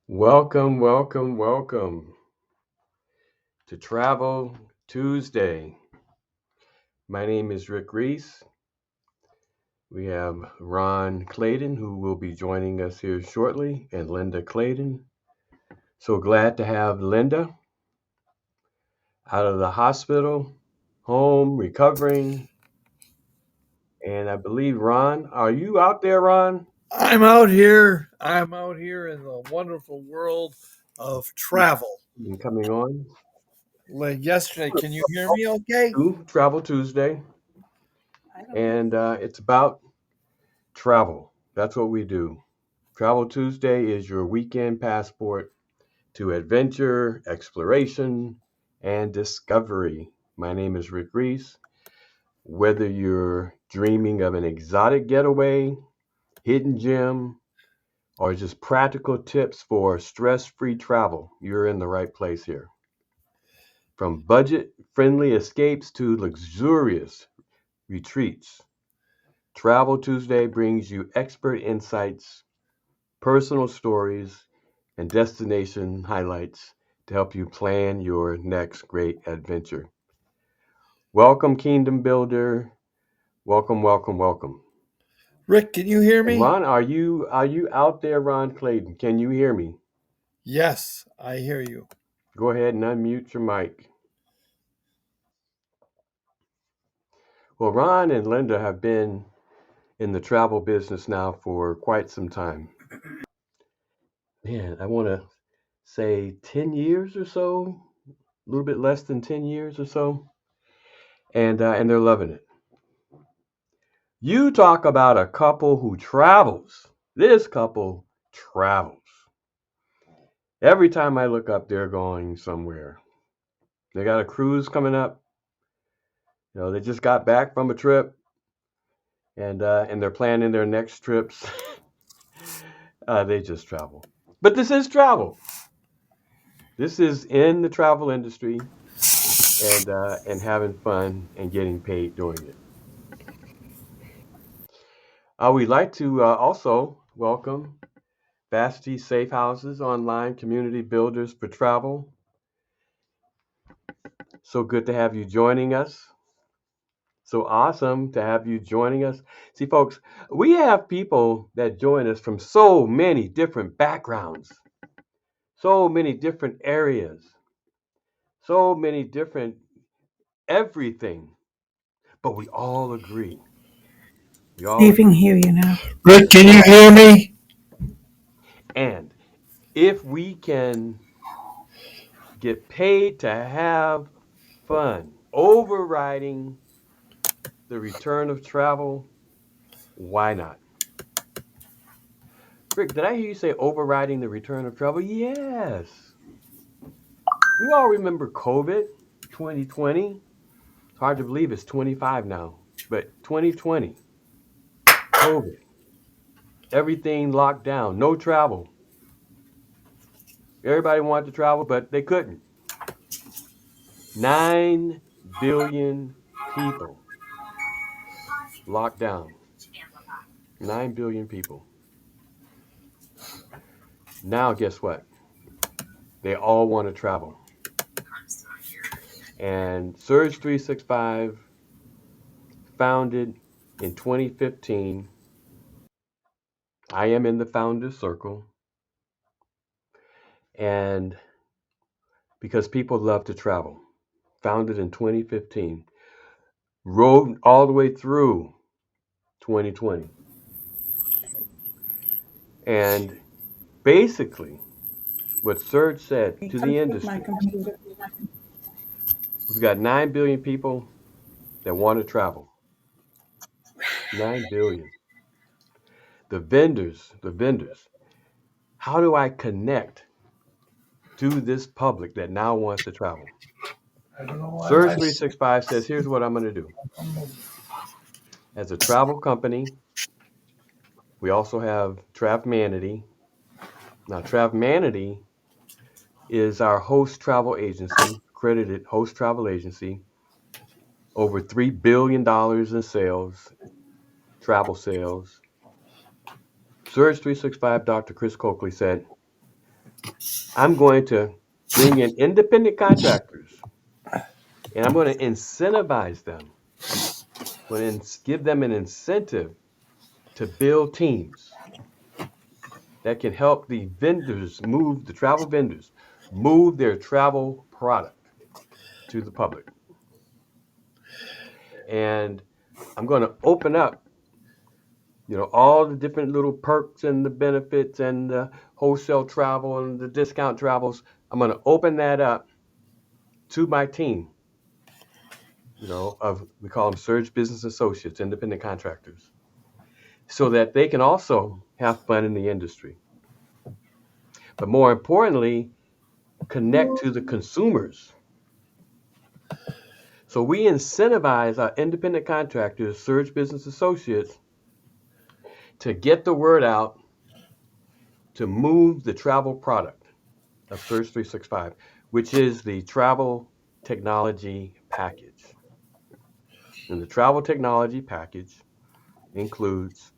Welcome, welcome, welcome to Travel Tuesday. My name is Rick Reese. We have Ron Clayton, who will be joining us here shortly, and Linda Clayton. So glad to have Linda out of the hospital, home, recovering. And I believe Ron, are you out there, Ron? I'm out here. I'm out here in the wonderful world of travel. You coming on Like yesterday, can you hear me okay? to Travel Tuesday, and it's about travel. That's what we do. Travel Tuesday is your weekend passport to adventure, exploration, and discovery. My name is Rick Reese. Whether you're dreaming of an exotic getaway, hidden gem, or just practical tips for stress free travel, you're in the right place here. From budget friendly escapes to luxurious retreats, Travel Tuesday brings you expert insights, personal stories, and destination highlights to help you plan your next great adventure. Welcome, Kingdom Builder. Welcome, welcome, welcome. Rick, can you hear And me? Ron, are you out there, Ron Clayton? Can you hear me? Yes, I hear you. Go ahead and unmute your mic. Well, Ron and Linda have been in the travel business now for quite some time. Man, I want to say 10 years or so, a little bit less than 10 years or so, and they're loving it. You talk about a couple who travels. This couple travels. Every time I look up, they're going somewhere. They got a cruise coming up. They just got back from a trip, and they're planning their next trips. They just travel. But this is travel. This is in the travel industry, and having fun and getting paid doing it. We'd like to also welcome Vasti Safe Houses Online Community Builders for Travel. So good to have you joining us. So awesome to have you joining us. See, folks, we have people that join us from so many different backgrounds, so many different areas, so many different everything, but we all agree. We all Even agree. hear you now. Rick, can you hear me? And if we can get paid to have fun, overriding the return of travel, why not? Rick, did I hear you say overriding the return of travel? Yes. We all remember COVID 2020. It's hard to believe it's 25 now, but 2020, COVID, everything locked down, no travel. Everybody wanted to travel, but they couldn't. 9 billion people locked down. 9 billion people. Now, guess what? They all want to travel. And Surge 365, founded in 2015. I am in the founders circle. And because people love to travel, founded in 2015, rode all the way through 2020. And basically, what Surge said It to the comes with my industry, computer. we've got 9 billion people that want to travel. 9 billion. The vendors, how do I connect to this public that now wants to travel? I don't know why Surge my 365 says, here's what I'm going to do. As a travel company, we also have Travmanity. Now, Travmanity is our host travel agency, accredited host travel agency, over $3 billion in sales, travel sales. Surge 365, Dr. Chris Coakley said, I'm going to bring in independent contractors and I'm going to incentivize them. I'm going to give them an incentive to build teams that can help the travel vendors, move their travel product to the public. And I'm going to open up, all the different little perks and the benefits and the wholesale travel and the discount travels. I'm going to open that up to my team, we call them Surge Business Associates, independent contractors, so that they can also have fun in the industry. But more importantly, connect to the consumers. So we incentivize our independent contractors, Surge Business Associates, to get the word out to move the travel product of Surge 365, which is the travel technology package. And the travel technology package includes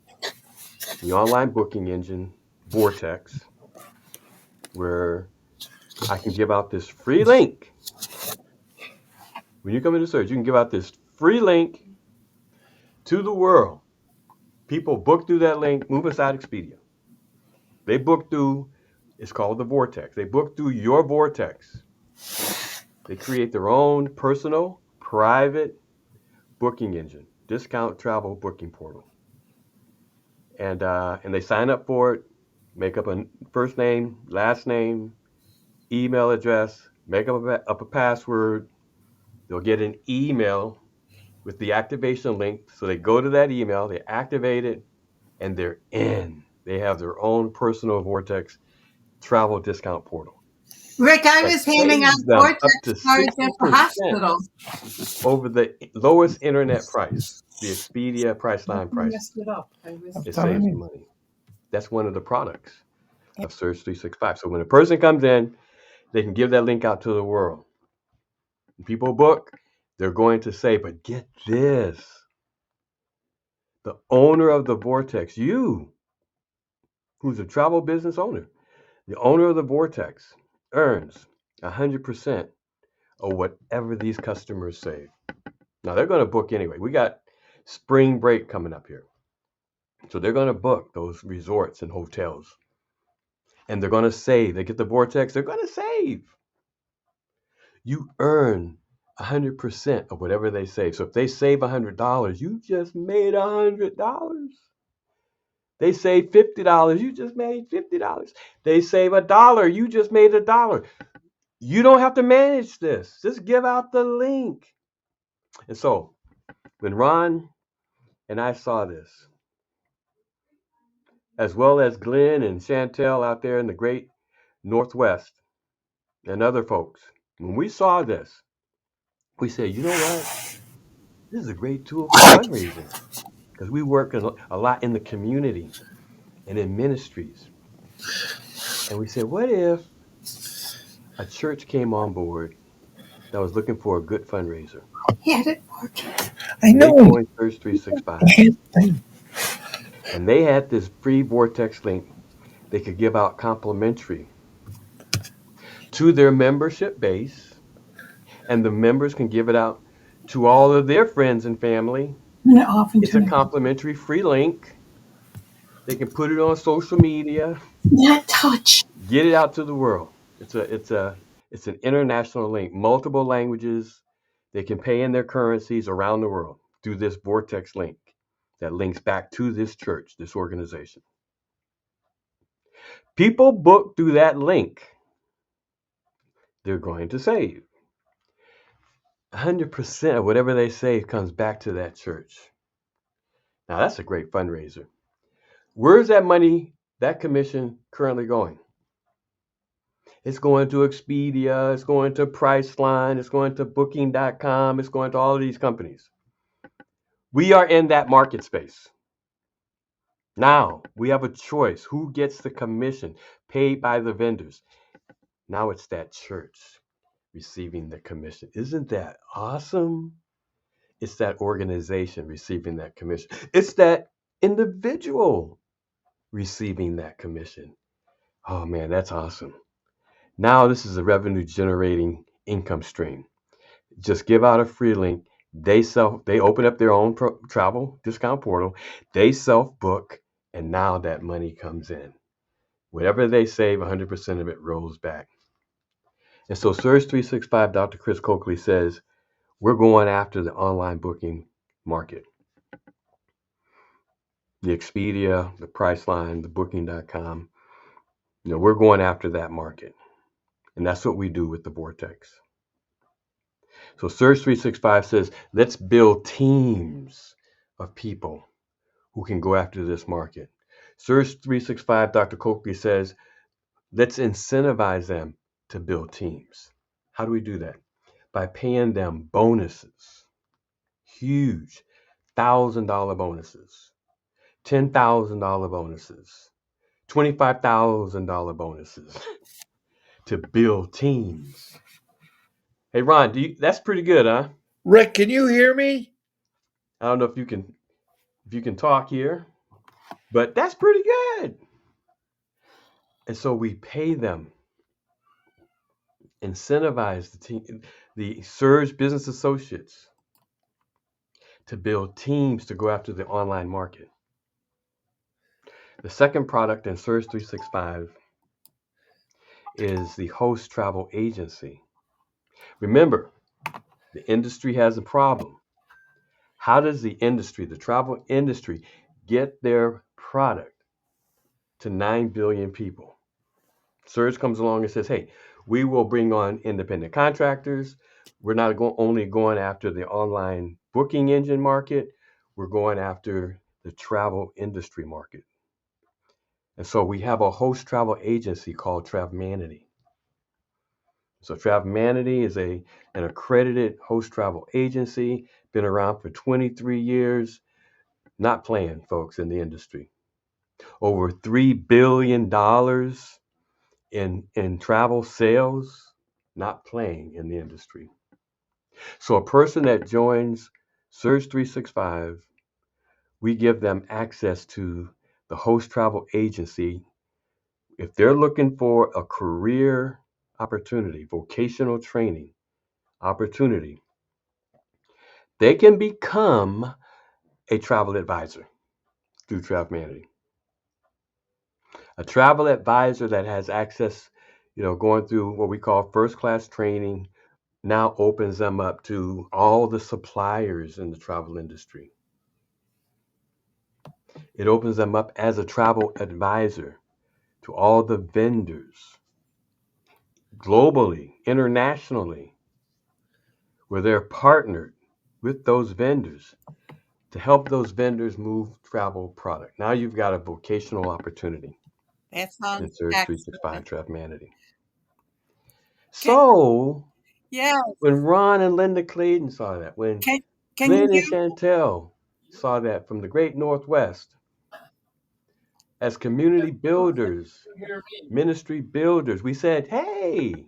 the online booking engine, Vortex, where I can give out this free link. When you come into Surge, you can give out this free link to the world. People book through that link, move aside Expedia. They book through, it's called the Vortex. They book through your Vortex. They create their own personal, private booking engine, discount travel booking portal. And they sign up for it, make up a first name, last name, email address, make up a password. They'll get an email with the activation link. So they go to that email, they activate it, and they're in. They have their own personal Vortex travel discount portal Rick, I that was handing out saves them Vortex up to cards at the 60% hospital. over the lowest internet price, the Expedia Priceline I price. messed it up. It saves them money. That's one of the products of Surge 365. So when a person comes in, they can give that link out to the world. When people book, they're going to say, but get this. The owner of the Vortex, you, who's a travel business owner, the owner of the Vortex earns 100% of whatever these customers save. Now they're going to book anyway. We got spring break coming up here. So they're going to book those resorts and hotels. And they're going to save. They get the Vortex, they're going to save. You earn 100% of whatever they save. So if they save $100, you just made $100. They save $50, you just made $50. They save $1, you just made $1. You don't have to manage this. Just give out the link. And so when Ron and I saw this, as well as Glenn and Chantel out there in the great Northwest and other folks, when we saw this, we said, you know what? This is a great tool for fundraising because we work a lot in the community and in ministries. And we said, what if a church came on board that was looking for a good fundraiser? Yeah, it worked. I And they know. joined Surge 365. And they had this free Vortex link they could give out complimentary to their membership base. And the members can give it out to all of their friends and family. It's a complimentary free link. They can put it on social media, Not touch. get it out to the world. It's an international link, multiple languages. They can pay in their currencies around the world through this Vortex link that links back to this church, this organization. People book through that link, they're going to save. 100% of whatever they save comes back to that church. Now that's a great fundraiser. Where's that money, that commission currently going? It's going to Expedia, it's going to Priceline, it's going to Booking.com, it's going to all of these companies. We are in that market space. Now we have a choice. Who gets the commission paid by the vendors? Now it's that church receiving the commission. Isn't that awesome? It's that organization receiving that commission. It's that individual receiving that commission. Oh man, that's awesome. Now this is a revenue generating income stream. Just give out a free link. They open up their own travel discount portal. They self book, and now that money comes in. Whatever they save, 100% of it rolls back. And so Surge 365, Dr. Chris Coakley says, we're going after the online booking market. The Expedia, the Priceline, the Booking.com. We're going after that market. And that's what we do with the Vortex. So Surge 365 says, let's build teams of people who can go after this market. Surge 365, Dr. Coakley says, let's incentivize them to build teams. How do we do that? By paying them bonuses, huge $1,000 bonuses, $10,000 bonuses, $25,000 bonuses to build teams. Hey Ron, that's pretty good, huh? Rick, can you hear me? I don't know if you can talk here, but that's pretty good. And so we pay them, incentivize the team, the Surge business associates to build teams to go after the online market. The second product in Surge 365 is the host travel agency. Remember, the industry has a problem. How does the industry, the travel industry, get their product to 9 billion people? Surge comes along and says, hey, we will bring on independent contractors. We're not only going after the online booking engine market, we're going after the travel industry market. And so we have a host travel agency called Travmanity. So Travmanity is an accredited host travel agency, been around for 23 years, not playing, folks, in the industry. Over $3 billion in travel sales, not playing in the industry. So a person that joins Surge 365, we give them access to the host travel agency. If they're looking for a career opportunity, vocational training opportunity, they can become a travel advisor through Travmanity. A travel advisor that has access, going through what we call first class training, now opens them up to all the suppliers in the travel industry. It opens them up as a travel advisor to all the vendors globally, internationally, where they're partnered with those vendors to help those vendors move travel product. Now you've got a vocational opportunity That in sounds Surge 365 excellent. Travmanity. Can, So yeah, when Ron and Linda Clayton saw that, when can can you Glenn and hear? Chantel saw that from the great Northwest, as community builders, ministry builders, we said, hey,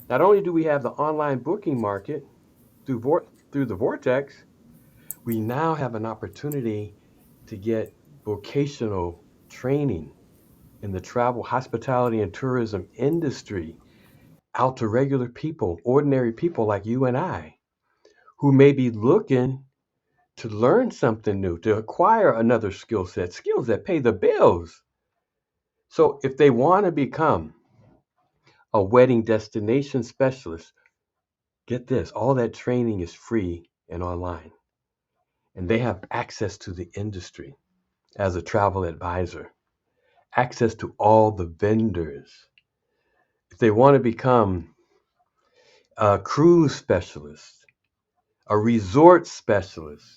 not only do we have the online booking market through the Vortex, we now have an opportunity to get vocational training in the travel, hospitality, and tourism industry out to regular people, ordinary people like you and I, who may be looking to learn something new, to acquire another skill set, skills that pay the bills. So if they want to become a wedding destination specialist, get this, all that training is free and online. And they have access to the industry as a travel advisor, access to all the vendors. If they want to become a cruise specialist, a resort specialist,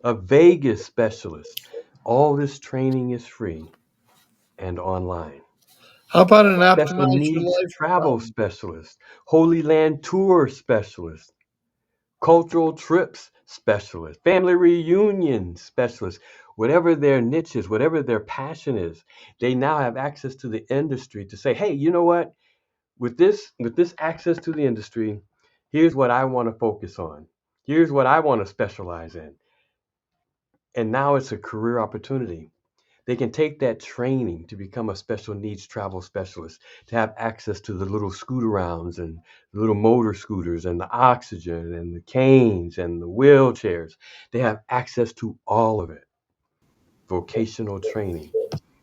a Vegas specialist, all this training is free and online. How about an Special optimize your needs life? travel specialist, Holy Land tour specialist, cultural trips specialist, family reunion specialist, whatever their niche is, whatever their passion is, they now have access to the industry to say, hey, you know what? With this access to the industry, here's what I want to focus on. Here's what I want to specialize in. And now it's a career opportunity. They can take that training to become a special needs travel specialist, to have access to the little scooter-rounds and the little motor scooters and the oxygen and the canes and the wheelchairs. They have access to all of it. Vocational training.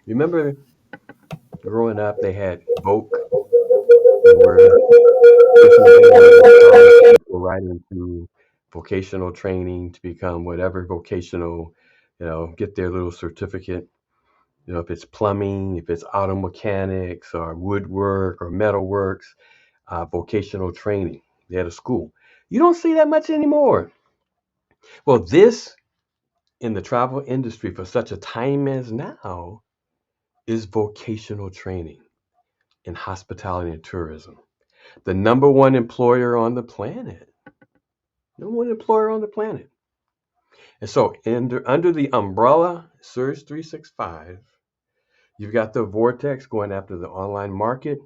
Remember growing up, they had VOC, where wishing they wanted to go to college, go right into vocational training to become whatever vocational, get their little certificate. If it's plumbing, if it's auto mechanics or woodwork or metalworks, vocational training. They had a school. You don't see that much anymore. Well, this in the travel industry for such a time as now is vocational training in hospitality and tourism. The number one employer on the planet. Number one employer on the planet. And so under the umbrella Surge 365, you've got the Vortex going after the online market.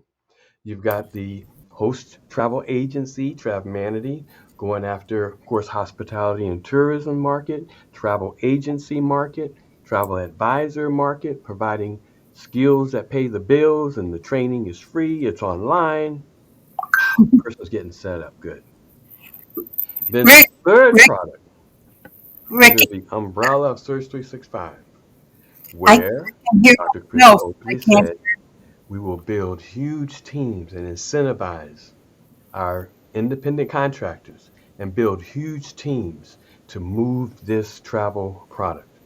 You've got the host travel agency, Travmanity, going after, of course, hospitality and tourism market, travel agency market, travel advisor market, providing skills that pay the bills, and the training is free, it's online. Person's getting set up good. Then the Rick, third Rick, product under Ricky, the umbrella of Surge 365, I where can't hear. Dr. Chris No, I Oakley can't. said we will build huge teams and incentivize our independent contractors and build huge teams to move this travel product,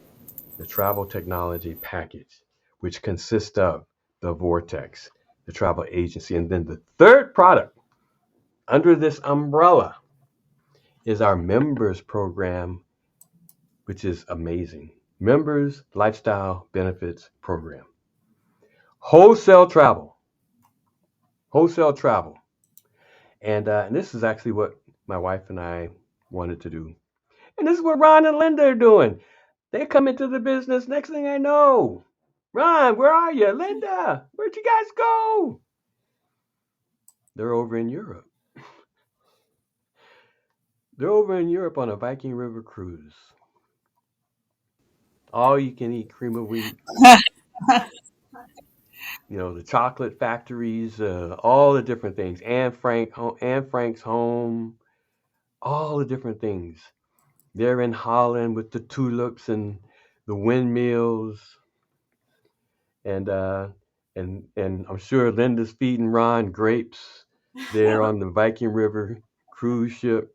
the travel technology package, which consists of the Vortex, the travel agency. And then the third product under this umbrella is our members program, which is amazing. Members Lifestyle Benefits Program. Wholesale travel. Wholesale travel. And this is actually what my wife and I wanted to do. And this is what Ron and Linda are doing. They come into the business. Next thing I know, Ron, where are you? Linda, where'd you guys go? They're over in Europe. They're over in Europe on a Viking River cruise. All you can eat cream of wheat, the chocolate factories, all the different things. Anne Frank's home, all the different things. They're in Holland with the tulips and the windmills, and and I'm sure Linda's feeding Ron grapes there on the Viking River cruise ship,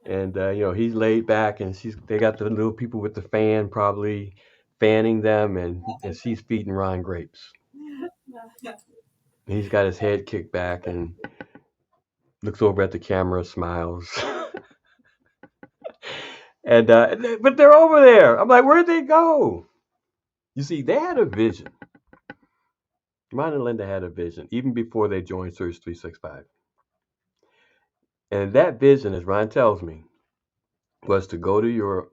and he's laid back, and they got the little people with the fan probably fanning them, and she's feeding Ron grapes. He's got his head kicked back and looks over at the camera, smiles. And but they're over there. I'm like, where'd they go? You see, they had a vision. Ron and Linda had a vision even before they joined Surge 365. And that vision, as Ron tells me, was to go to Europe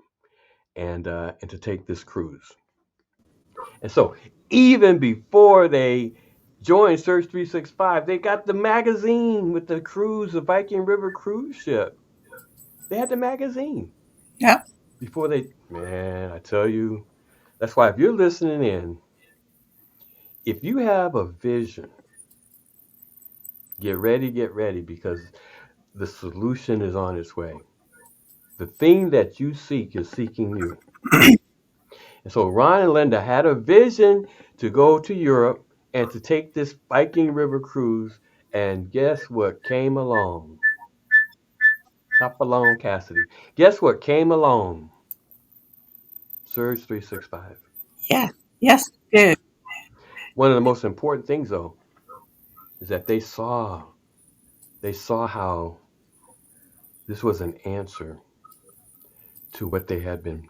and to take this cruise. And so even before they joined Surge 365, they got the magazine with the cruise, the Viking River cruise ship. They had the magazine Yeah. before man, I tell you, that's why if you're listening in, if you have a vision, get ready, because the solution is on its way. The thing that you seek is seeking you. And so Ron and Linda had a vision to go to Europe and to take this Viking River cruise. And guess what came along? Hop along, Cassidy. Guess what came along? Surge 365. Yeah. Yes, good. One of the most important things, though, is that they saw how this was an answer to what they had been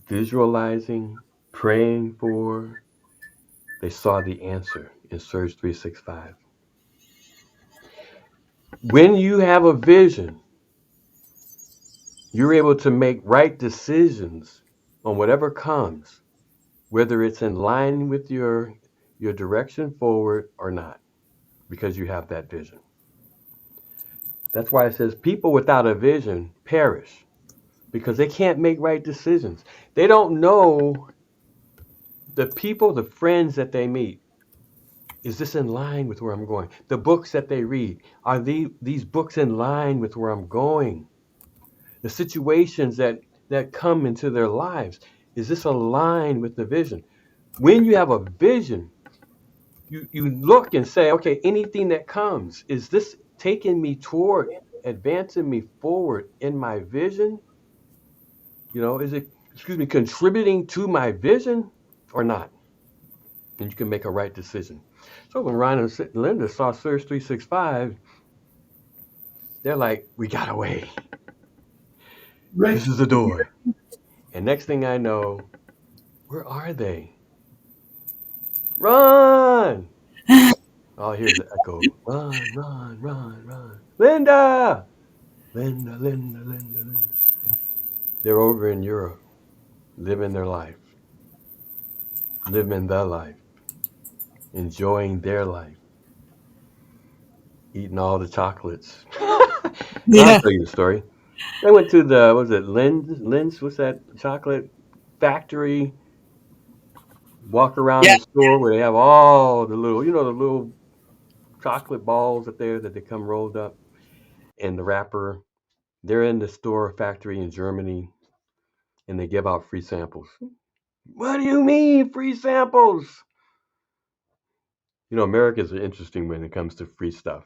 visualizing, praying for. They saw the answer in Surge 365. When you have a vision, you're able to make right decisions on whatever comes, whether it's in line with your direction forward or not, because you have that vision. That's why it says people without a vision perish because they can't make right decisions. They don't know the people, the friends that they meet, is this in line with where I'm going? The books that they read, are these books in line with where I'm going? The situations that come into their lives, is this aligned with the vision? When you have a vision, you look and say, okay, anything that comes, is this taking me toward advancing me forward in my vision? Is it, excuse me, contributing to my vision or not? And you can make a right decision. So when Ryan and Linda saw Surge 365, they're like, we got away. This Rick, is the door. And next thing I know, where are they? Run! All I hear is the echo. Run, run, run, run. Linda! Linda, Linda, Linda, Linda. They're over in Europe, living their life, living the life, enjoying their life, eating all the chocolates. I'll Yeah. tell you the story. I went to the, what was it, Lynn's, what's that chocolate factory? Walk around Yeah. the store where they have all the little, the little chocolate balls up there that they come rolled up in the wrapper. They're in the store factory in Germany and they give out free samples. What do you mean, free samples? Americans are interesting when it comes to free stuff.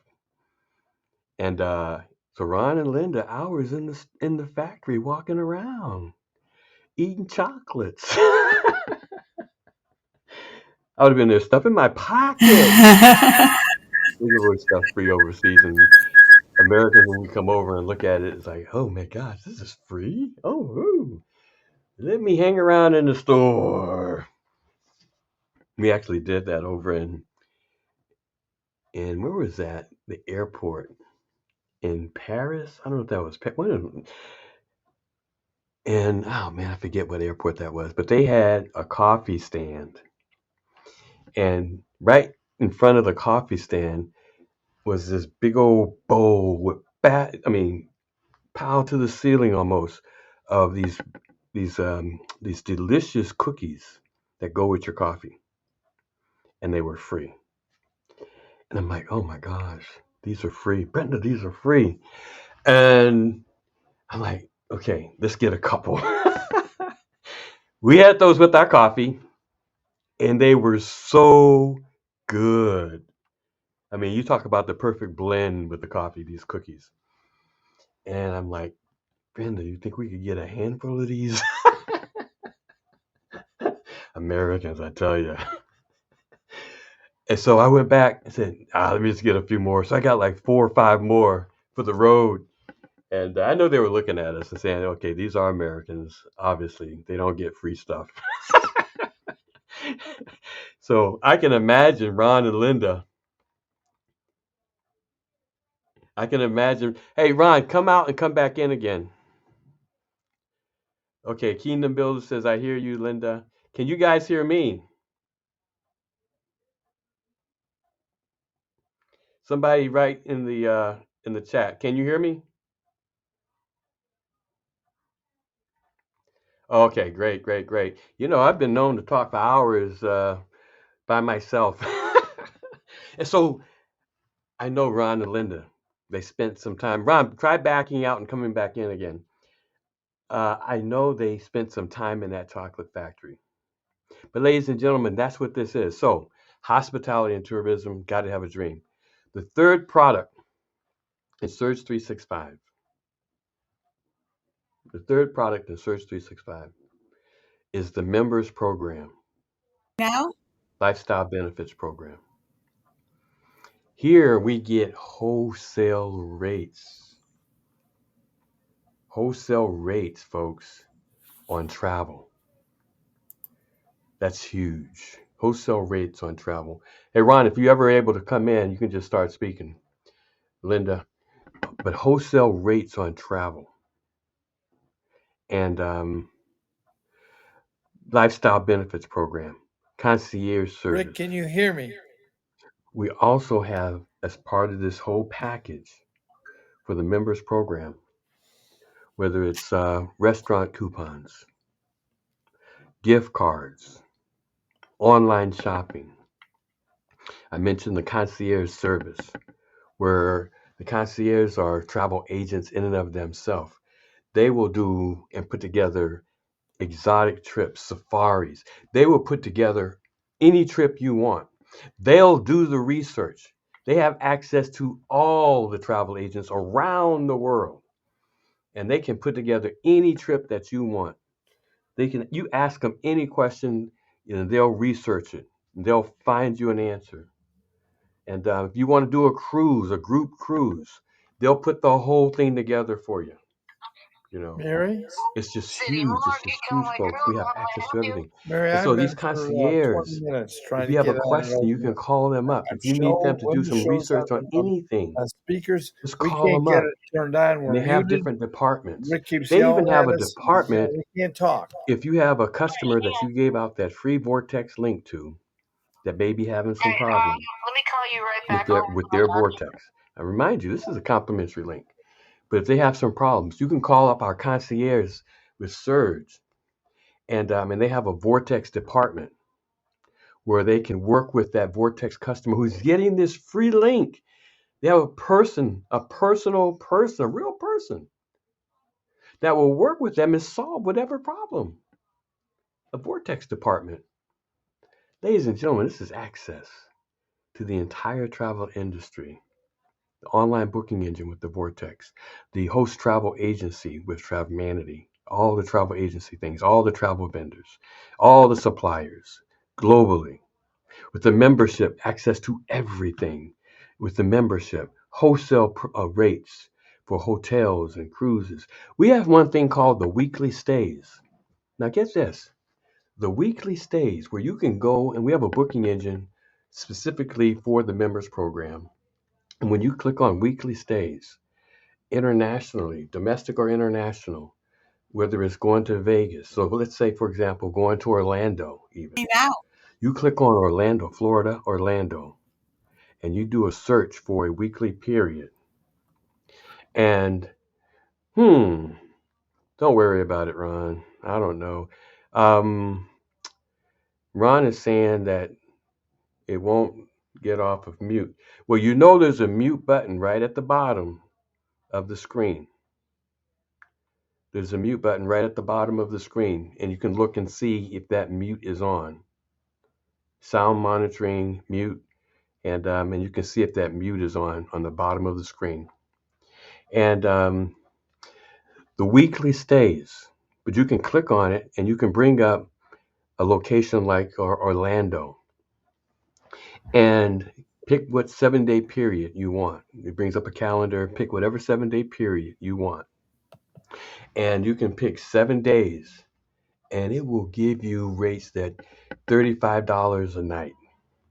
And so Ron and Linda, hours in the factory, walking around, eating chocolates. I would have been there, stuff in my pocket. We give away stuff free overseas, and Americans, when we come over and look at it, it's like, oh my gosh, this is free. Oh, ooh, let me hang around in the store. We actually did that over in where was that? The airport in Paris. I don't know if that was and oh man, I forget what airport that was, but they had a coffee stand, and right in front of the coffee stand was this big old bowl with I mean, piled to the ceiling almost, of these delicious cookies that go with your coffee, and they were free. And I'm like, oh my gosh, these are free, Brenda. These are free, and I'm like, okay, let's get a couple. We had those with our coffee, and they were so good. I mean, you talk about the perfect blend with the coffee, these cookies. And I'm like, Brenda, you think we could get a handful of these? Americans, I tell you. And so I went back and said, let me just get a few more. So I got like 4 or 5 more for the road. And I know they were looking at us and saying, okay, these are Americans. Obviously, they don't get free stuff. So I can imagine Ron and Linda. I can imagine, hey, Ron, come out and come back in again. Okay, Kingdom Builder says, I hear you, Linda. Can you guys hear me? Somebody write in the chat. Can you hear me? Okay, great, great, great. I've been known to talk for hours by myself. And so I know Ron and Linda, they spent some time. Ron, try backing out and coming back in again. I know they spent some time in that chocolate factory. But ladies and gentlemen, that's what this is. So hospitality and tourism, got to have a dream. The third product is Surge 365. The third product in Surge 365 is the members program, Now? lifestyle benefits program. Here we get wholesale rates, folks, on travel. That's huge. Wholesale rates on travel. Hey, Ron, if you ever able to come in, you can just start speaking. Linda, but wholesale rates on travel and lifestyle benefits program, concierge Rick, service. can you hear me? We also have, as part of this whole package for the members program, whether it's restaurant coupons, gift cards, online shopping. I mentioned the concierge service, where the concierge are travel agents in and of themselves. They will do and put together exotic trips, safaris. They will put together any trip you want. They'll do the research. They have access to all the travel agents around the world, and they can put together any trip that you want. You ask them any question, they'll research it. They'll find you an answer. And if you want to do a cruise, a group cruise, they'll put the whole thing together for you. You know, Mary, it's just huge. It's just huge, folks. We have access to everything. Mary, And I've so these been for 20 concierge, minutes if trying to you have a get on and question, you open can it. call them up. If you need them to When do the some show's research on on anything, speakers, just we call can't them get up. it turned on. And We're they have muted. different departments. Rick keeps They even yelling have at a us. So department. we can't talk. If you have a customer that you gave out that free Vortex link to that may be having some problems Let me call you right with back. their Vortex, I remind you, this is a complimentary link. But if they have some problems, you can call up our concierge with Surge, and they have a Vortex department where they can work with that Vortex customer who's getting this free link. They have a person, a personal person, a real person that will work with them and solve whatever problem. A Vortex department. Ladies and gentlemen, this is access to the entire travel industry. The online booking engine with the Vortex, the host travel agency with Travemanity, all the travel agency things, all the travel vendors, all the suppliers globally. With the membership, access to everything. With the membership, wholesale rates for hotels and cruises. We have one thing called the weekly stays. Now, get this, the weekly stays where you can go, and we have a booking engine specifically for the members program. And when you click on weekly stays, internationally, domestic or international, whether it's going to Vegas. So let's say, for example, going to Orlando, even. Now, You click on Orlando, Florida, Orlando, and you do a search for a weekly period. And, don't worry about it, Ron. I don't know. Um, Ron is saying that it won't get off of mute. Well, there's a mute button right at the bottom of the screen. There's a mute button right at the bottom of the screen, and you can look and see if that mute is on. Sound monitoring, mute, and you can see if that mute is on the bottom of the screen. And the weekly stays, but you can click on it and you can bring up a location like Orlando and pick what 7-day period you want. It brings up a calendar, pick whatever 7-day period you want. And you can pick 7 days and it will give you rates that $35 a night.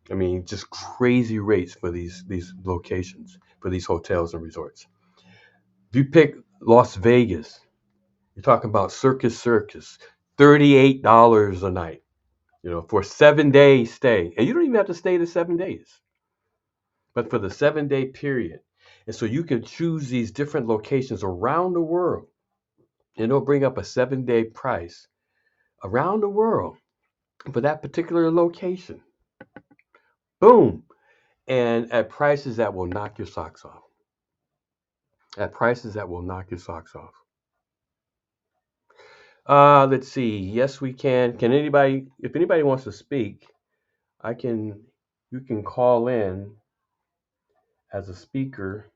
I mean, just crazy rates for these locations, for these hotels and resorts. If you pick Las Vegas, you're talking about Circus, $38 a night, for a 7-day stay. And you don't even have to stay the 7 days, but for the 7-day period. And so you can choose these different locations around the world, and it'll bring up a 7-day price around the world for that particular location. Boom. And at prices that will knock your socks off. At prices that will knock your socks off. Let's see. Yes, we can. If anybody wants to speak, you can call in as a speaker,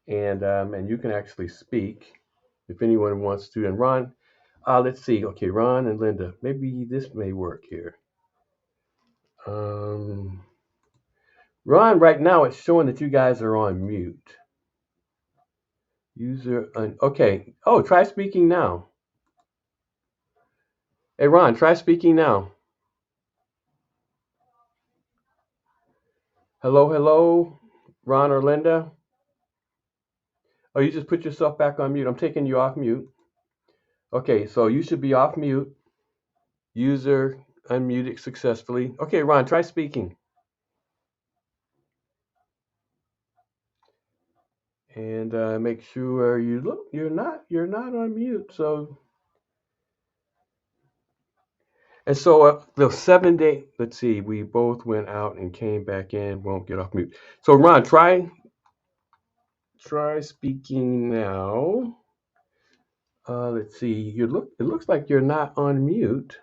and you can actually speak if anyone wants to. And Ron, let's see. Okay, Ron and Linda, maybe this may work here. Um, Ron, right now it's showing that you guys are on mute. Okay. Oh, try speaking now. Hey, Ron, try speaking now. Hello, hello, Ron or Linda. Oh, you just put yourself back on mute. I'm taking you off mute. Okay, so you should be off mute. User unmuted successfully. Okay, Ron, try speaking. And make sure you're not on mute. So And so the 7 day, let's see, we both went out and came back in. Won't get off mute. So Ron, try speaking now. Let's see. It looks like you're not on mute,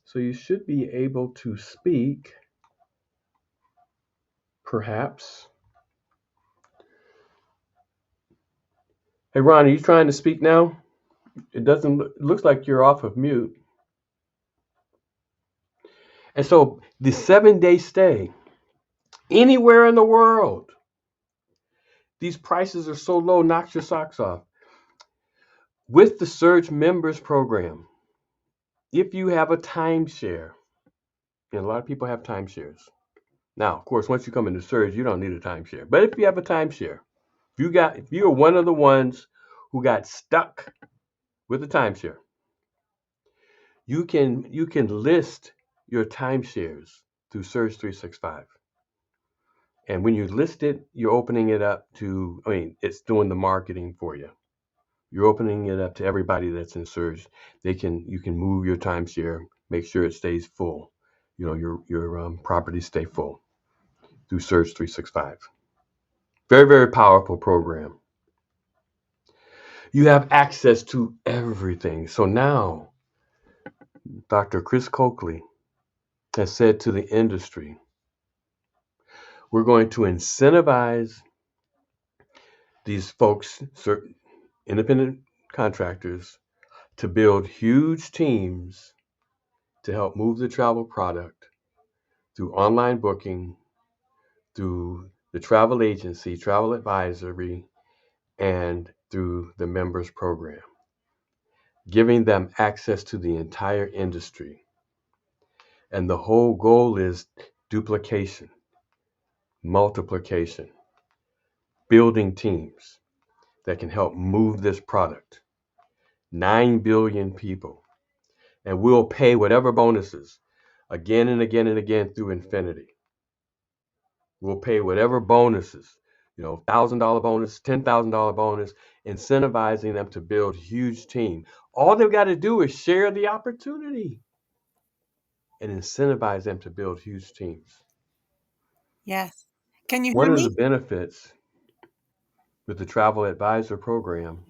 so you should be able to speak, perhaps. Hey Ron, are you trying to speak now? It looks like you're off of mute. And so the 7 day stay, anywhere in the world, these prices are so low, knocks your socks off. With the Surge Members Program, if you have a timeshare, and a lot of people have timeshares. Now, of course, once you come into Surge, you don't need a timeshare. But if you have a timeshare, if you're one of the ones who got stuck with a timeshare, you can list your timeshares through Surge 365. And when you list it, you're opening it up it's doing the marketing for you. You're opening it up to everybody that's in Surge. You can move your timeshare, make sure it stays full. Your properties stay full through Surge 365. Very, very powerful program. You have access to everything. So now, Dr. Chris Coakley has said to the industry, we're going to incentivize these folks, certain independent contractors, to build huge teams to help move the travel product through online booking, through the travel agency, travel advisory, and through the members program, giving them access to the entire industry. And the whole goal is duplication, multiplication, building teams that can help move this product. 9 billion people. And we'll pay whatever bonuses again and again and again through infinity. We'll pay whatever bonuses, $1,000 bonus, $10,000 bonus, incentivizing them to build huge team. All they've got to do is share the opportunity and incentivize them to build huge teams. Yes. Can you One hear of me? the benefits with the travel advisor program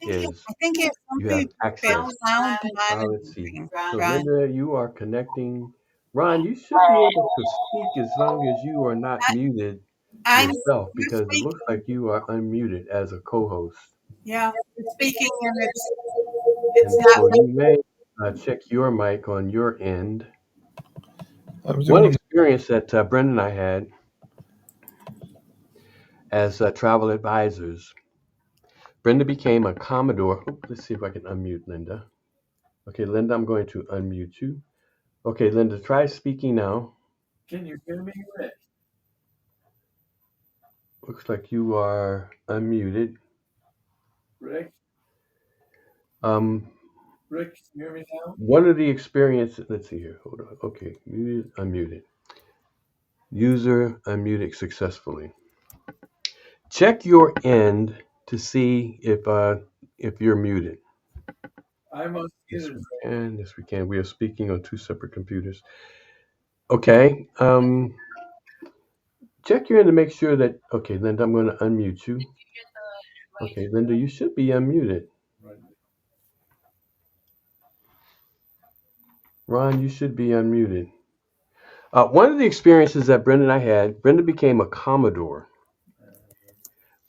is I think it's you have something access. fell down Let's see. monitoring. So Ron. Linda, you are connecting. Ron, you should be able to speak as long as you are not muted I'm yourself, you're because it speaking. looks like you are unmuted as a co-host. Yeah, you're speaking and it's And not. so you may check your mic on your end. I'm One doing. experience that Brenda and I had as travel advisors, Brenda became a Commodore. Let's see if I can unmute Linda. Okay, Linda, I'm going to unmute you. Okay, Linda, try speaking now. Can you hear me, Rick? Looks like you are unmuted. Rick, Um, can you hear me now? One of the experiences, let's see here. Hold on. Okay, muted, unmuted. User unmuted successfully. Check your end to see if you're muted. I'm on. Yes, we can. Yes, we can. We are speaking on two separate computers. Okay. Check your end to make sure that. Okay, Linda, I'm going to unmute you. Okay, Linda, you should be unmuted. Ron, you should be unmuted. One of the experiences that Brenda and I had, Brenda became a Commodore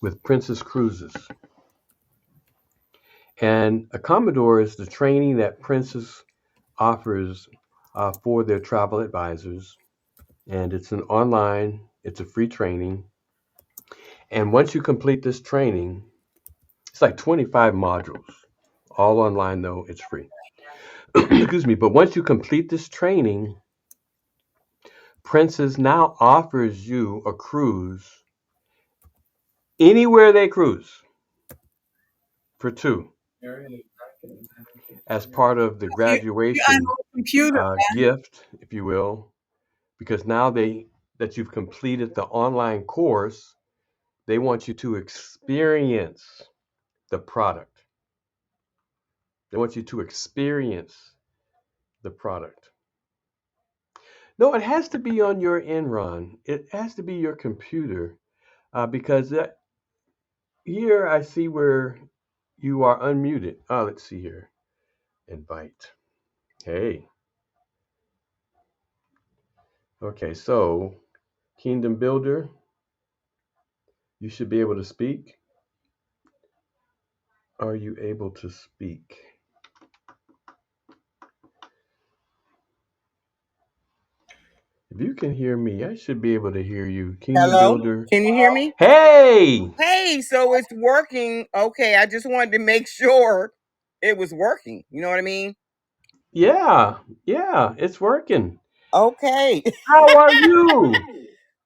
with Princess Cruises. And a Commodore is the training that Princess offers for their travel advisors. And it's it's a free training. And once you complete this training, it's like 25 modules, all online though, it's free. Excuse me. But once you complete this training, Princess now offers you a cruise anywhere they cruise for two as part of the You on graduation the computer. gift, if you will, because now that you've completed the online course, they want you to experience the product. They want you to experience the product. No, it has to be on your Enron. It has to be your computer because here I see where you are unmuted. Let's see here. Invite. Hey. Okay, so Kingdom Builder, you should be able to speak. Are you able to speak? If you can hear me, I should be able to hear you. Kingdom Hello? Builder. Can you hear me? Hey! Hey, so it's working. Okay, I just wanted to make sure it was working. You know what I mean? Yeah, yeah, it's working. Okay. How are you?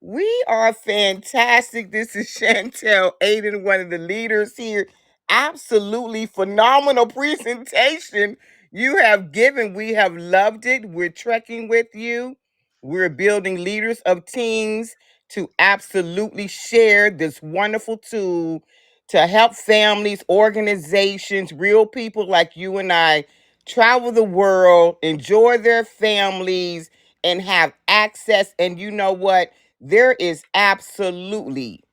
We are fantastic. This is Chantel Aiden, one of the leaders here. Absolutely phenomenal presentation you have given. We have loved it. We're trekking with you. We're building leaders of teams to absolutely share this wonderful tool to help families, organizations, real people like you and I travel the world, enjoy their families, and have access. And you know what? There is absolutely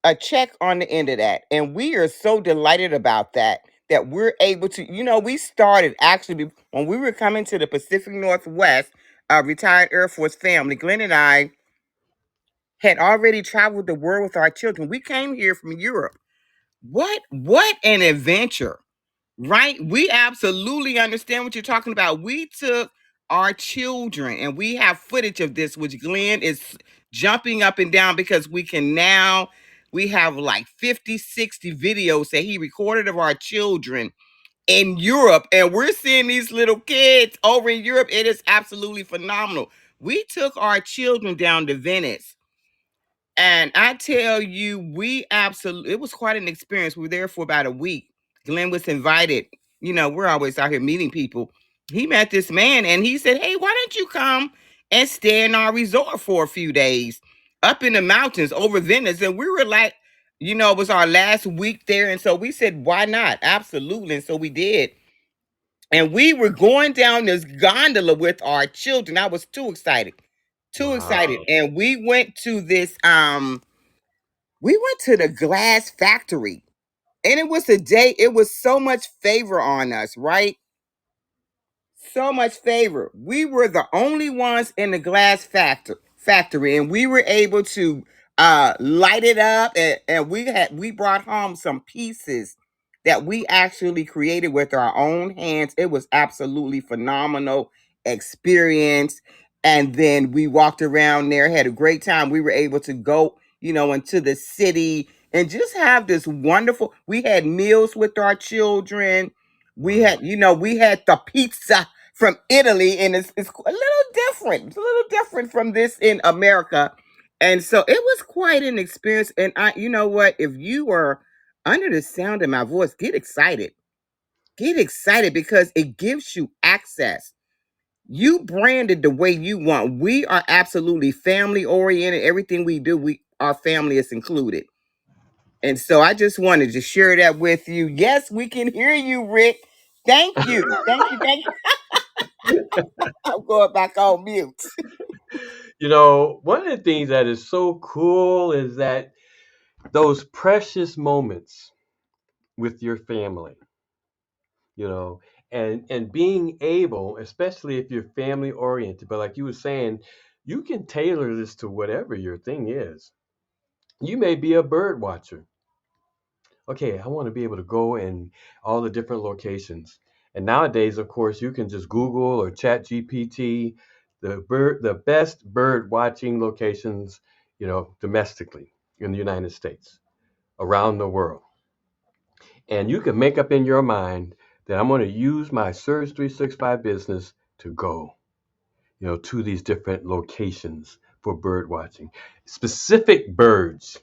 a check on the end of that. And we are so delighted about that, that we're able to, we started actually when we were coming to the Pacific Northwest, a retired Air Force family. Glenn and I had already traveled the world with our children. We came here from Europe. What an adventure. Right? We absolutely understand what you're talking about. We took our children and we have footage of this, which Glenn is jumping up and down because we have like 50, 60 videos that he recorded of our children in Europe. And we're seeing these little kids over in Europe. It is absolutely phenomenal. We took our children down to Venice, and I tell you, it was quite an experience. We were there for about a week. Glenn was invited. We're always out here meeting people. He met this man and he said, "Hey, why don't you come and stay in our resort for a few days up in the mountains over Venice?" And we were like, it was our last week there. And so we said, why not? Absolutely. And so we did. And we were going down this gondola with our children. I was too excited. Too excited. Wow. And we went to the glass factory, and it was so much favor on us, right? So much favor. We were the only ones in the factory, and we were able to light it up, and we brought home some pieces that we actually created with our own hands. It was absolutely phenomenal experience. And then we walked around there, had a great time. We were able to go, into the city and just have this wonderful. We had meals with our children. Wow. We had the pizza from Italy, and it's a little different. It's a little different from this in America. And so it was quite an experience. And you know what? If you are under the sound of my voice, get excited. Get excited because it gives you access. You branded the way you want. We are absolutely family oriented. Everything we do, our family is included. And so I just wanted to share that with you. Yes, we can hear you, Rick. Thank you. Thank you. Thank you. I'm going back on mute. One of the things that is so cool is that those precious moments with your family, you know, and being able, especially if you're family oriented, but like you were saying, you can tailor this to whatever your thing is. You may be a bird watcher. Okay, I want to be able to go in all the different locations. And nowadays, of course, you can just Google or chat GPT the best bird watching locations, domestically in the United States, around the world. And you can make up in your mind that I'm going to use my Surge 365 business to go, to these different locations for bird watching. Specific birds,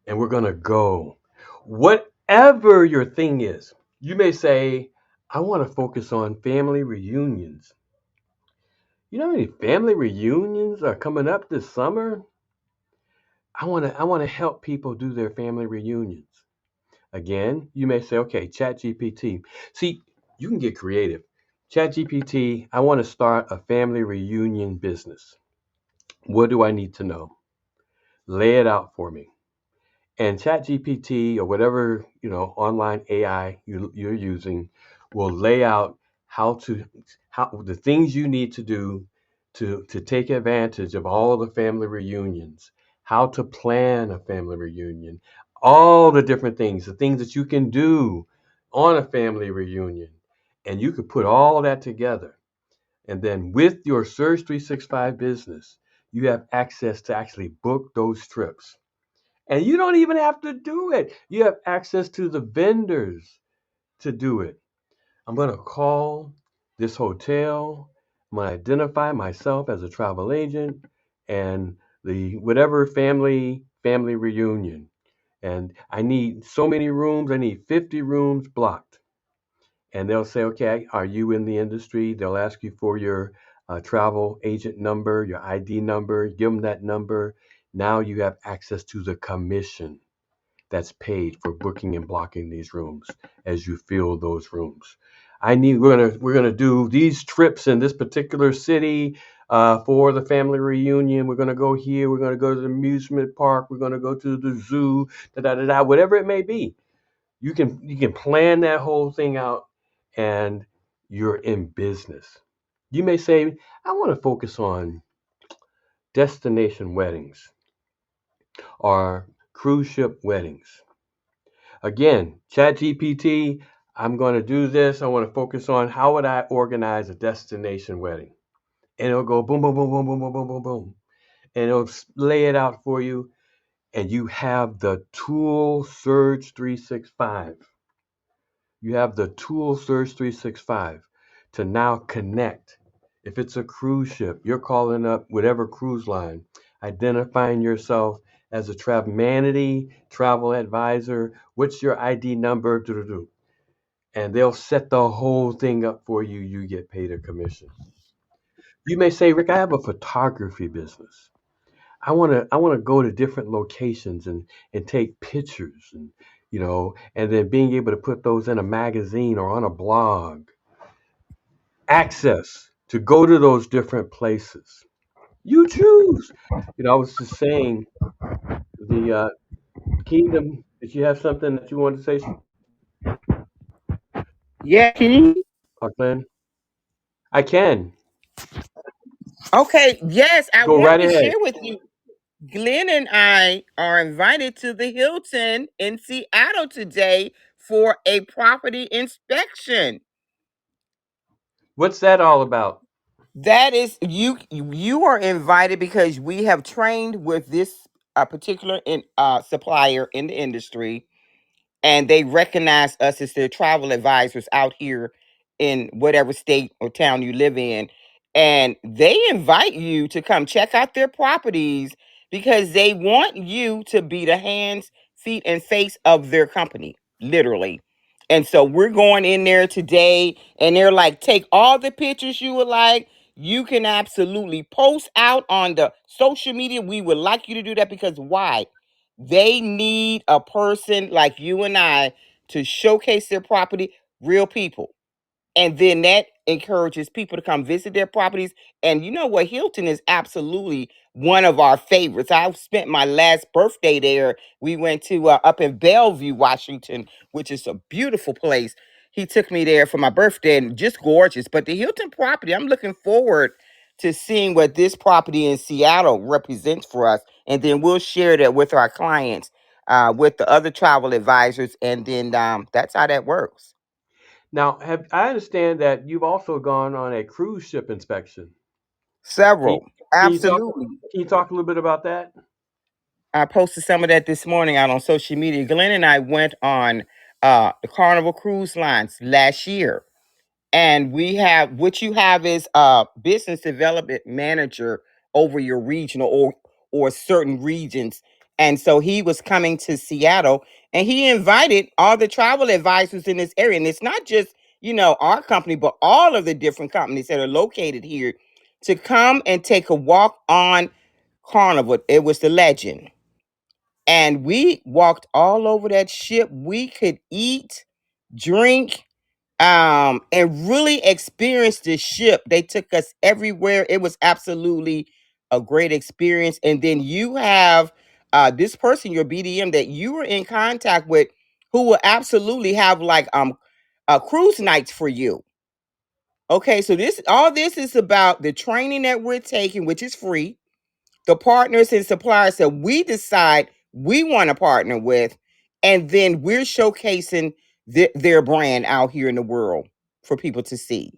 and we're going to go. Whatever your thing is, you may say, I want to focus on family reunions. You know how many family reunions are coming up this summer? I want to help people do their family reunions. Again, you may say, okay, chat GPT. See, you can get creative. ChatGPT, I want to start a family reunion business. What do I need to know? Lay it out for me. And ChatGPT or whatever online AI you're using will lay out how the things you need to do to take advantage of all the family reunions, how to plan a family reunion, all the different things, the things that you can do on a family reunion, and you could put all that together. And then with your Surge 365 business, you have access to actually book those trips, and you don't even have to do it. You have access to the vendors to do it. I'm going to call this hotel. I'm going to identify myself as a travel agent and the whatever family reunion. And I need so many rooms. I need 50 rooms blocked. And they'll say, okay, are you in the industry? They'll ask you for your travel agent number, your ID number. Give them that number. Now you have access to the commission that's paid for booking and blocking these rooms as you fill those rooms. We're gonna do these trips in this particular city for the family reunion. We're gonna go here. We're gonna go to the amusement park. We're gonna go to the zoo. Da da da da. Whatever it may be, you can plan that whole thing out, and you're in business. You may say, I want to focus on destination weddings or cruise ship weddings. Again, ChatGPT, I'm going to do this. I want to focus on how would I organize a destination wedding. And it'll go boom, boom, boom, boom, boom, boom, boom, boom, boom. And it'll lay it out for you. And you have the tool Surge 365. You have the tool Surge 365 to now connect. If it's a cruise ship, you're calling up whatever cruise line, identifying yourself as a Travemanity travel advisor. What's your ID number? Do-do-do. And they'll set the whole thing up for you. You get paid a commission. You may say, Rick, I have a photography business. I want to go to different locations and take pictures and then being able to put those in a magazine or on a blog. Access to go to those different places. You choose. I was just saying the kingdom. Did you have something that you wanted to say, Yeah, can you? Glenn? I can Okay, yes, I go wanted right to ahead. share with you. Glenn and I are invited to the Hilton in Seattle today for a property inspection. What's that all about? That is you are invited because we have trained with this particular supplier in the industry, and they recognize us as their travel advisors out here in whatever state or town you live in. And they invite you to come check out their properties because they want you to be the hands, feet, and face of their company, literally. And so we're going in there today, and they're like, take all the pictures you would like. You can absolutely post out on the social media. We would like you to do that because why? They need a person like you and I to showcase their property, real people. And then that encourages people to come visit their properties. And you know what? Hilton is absolutely one of our favorites. I spent my last birthday there. We went to up in Bellevue, Washington, which is a beautiful place. He took me there for my birthday and just gorgeous. But the Hilton property, I'm looking forward to seeing what this property in Seattle represents for us. And then we'll share that with our clients, with the other travel advisors. And then that's how that works. Now, have I understand that you've also gone on a cruise ship inspection. Can you, Several. can you talk Absolutely. can you talk a little bit about that? I posted some of that this morning out on social media. Glenn and I went on the Carnival Cruise Lines last year. And we have what you have is a business development manager over your regional or certain regions. And so he was coming to Seattle and he invited all the travel advisors in this area. And it's not just, our company, but all of the different companies that are located here to come and take a walk on Carnival. It was the Legend. And we walked all over that ship. We could eat, drink, and really experienced the ship. They took us everywhere. It was absolutely a great experience. And then you have this person, your BDM, that you were in contact with, who will absolutely have like cruise nights for you. Okay, so this is about the training that we're taking, which is free, the partners and suppliers that we decide we want to partner with, and then we're showcasing their brand out here in the world for people to see.